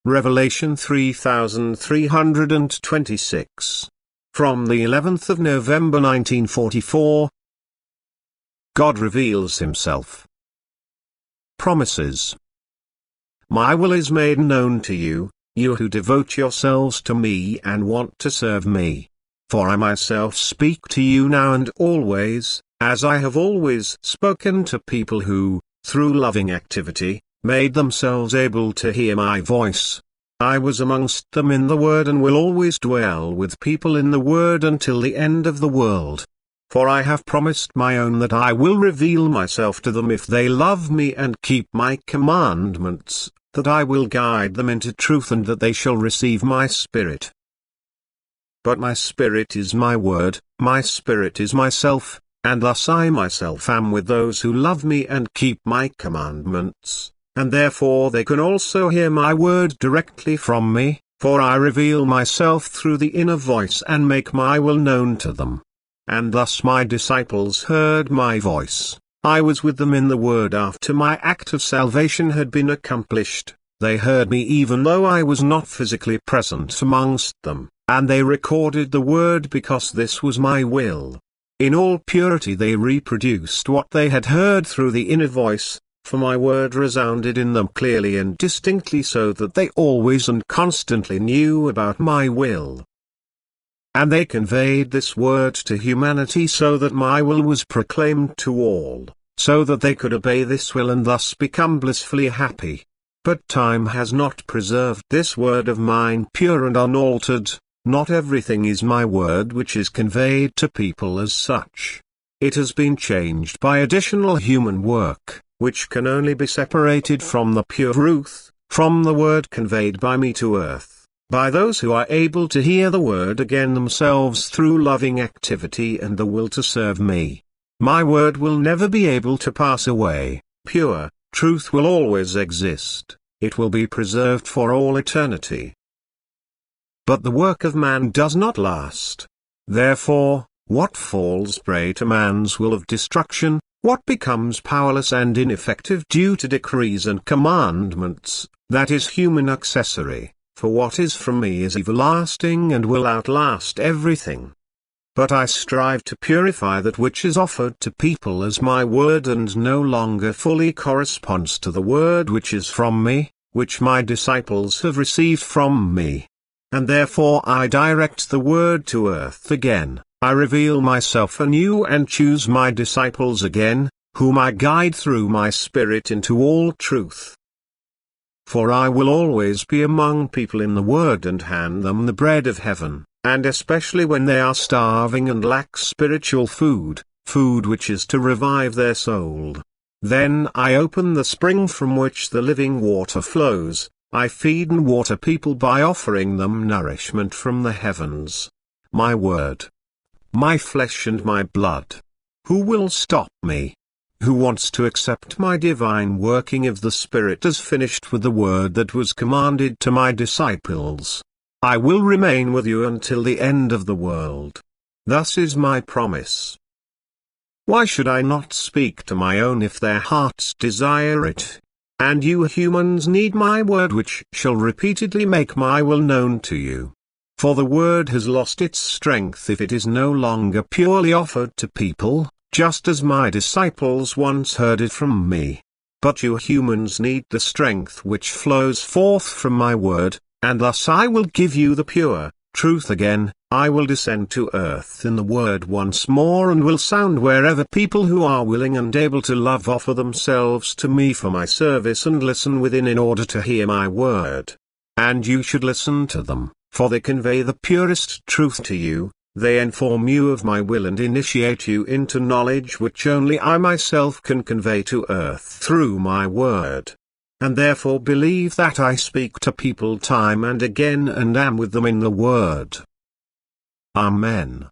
Revelation 3326. From the 11th of November 1944. God reveals himself. Promises. My will is made known to you, you who devote yourselves to me and want to serve me. For I myself speak to you now and always, as I have always spoken to people who, through loving activity, made themselves able to hear my voice. I was amongst them in the Word and will always dwell with people in the Word until the end of the world. For I have promised my own that I will reveal myself to them if they love me and keep my commandments, that I will guide them into truth and that they shall receive my Spirit. But my Spirit is my Word, my Spirit is myself, and thus I myself am with those who love me and keep my commandments. And therefore they can also hear my word directly from me, for I reveal myself through the inner voice and make my will known to them. And thus my disciples heard my voice. I was with them in the word after my act of salvation had been accomplished. They heard me even though I was not physically present amongst them, and they recorded the word because this was my will. In all purity they reproduced what they had heard through the inner voice. For my word resounded in them clearly and distinctly so that they always and constantly knew about my will. And they conveyed this word to humanity so that my will was proclaimed to all, so that they could obey this will and thus become blissfully happy. But time has not preserved this word of mine pure and unaltered. Not everything is my word which is conveyed to people as such. It has been changed by additional human work, which can only be separated from the pure truth, from the word conveyed by me to earth, by those who are able to hear the word again themselves through loving activity and the will to serve me. My word will never be able to pass away, pure, truth will always exist, it will be preserved for all eternity. But the work of man does not last. Therefore, what falls prey to man's will of destruction, what becomes powerless and ineffective due to decrees and commandments, that is human accessory, for what is from me is everlasting and will outlast everything. But I strive to purify that which is offered to people as my word and no longer fully corresponds to the word which is from me, which my disciples have received from me. And therefore I direct the word to earth again. I reveal myself anew and choose my disciples again, whom I guide through my Spirit into all truth. For I will always be among people in the Word and hand them the bread of heaven, and especially when they are starving and lack spiritual food, food which is to revive their soul. Then I open the spring from which the living water flows, I feed and water people by offering them nourishment from the heavens. My word. My flesh and my blood. Who will stop me? Who wants to accept my divine working of the Spirit as finished with the word that was commanded to my disciples? I will remain with you until the end of the world. Thus is my promise. Why should I not speak to my own if their hearts desire it? And you humans need my word which shall repeatedly make my will known to you. For the word has lost its strength if it is no longer purely offered to people, just as my disciples once heard it from me. But you humans need the strength which flows forth from my word, and thus I will give you the pure truth again. I will descend to earth in the word once more and will sound wherever people who are willing and able to love offer themselves to me for my service and listen within in order to hear my word. And you should listen to them. For they convey the purest truth to you, they inform you of my will and initiate you into knowledge which only I myself can convey to earth through my word. And therefore believe that I speak to people time and again and am with them in the word. Amen.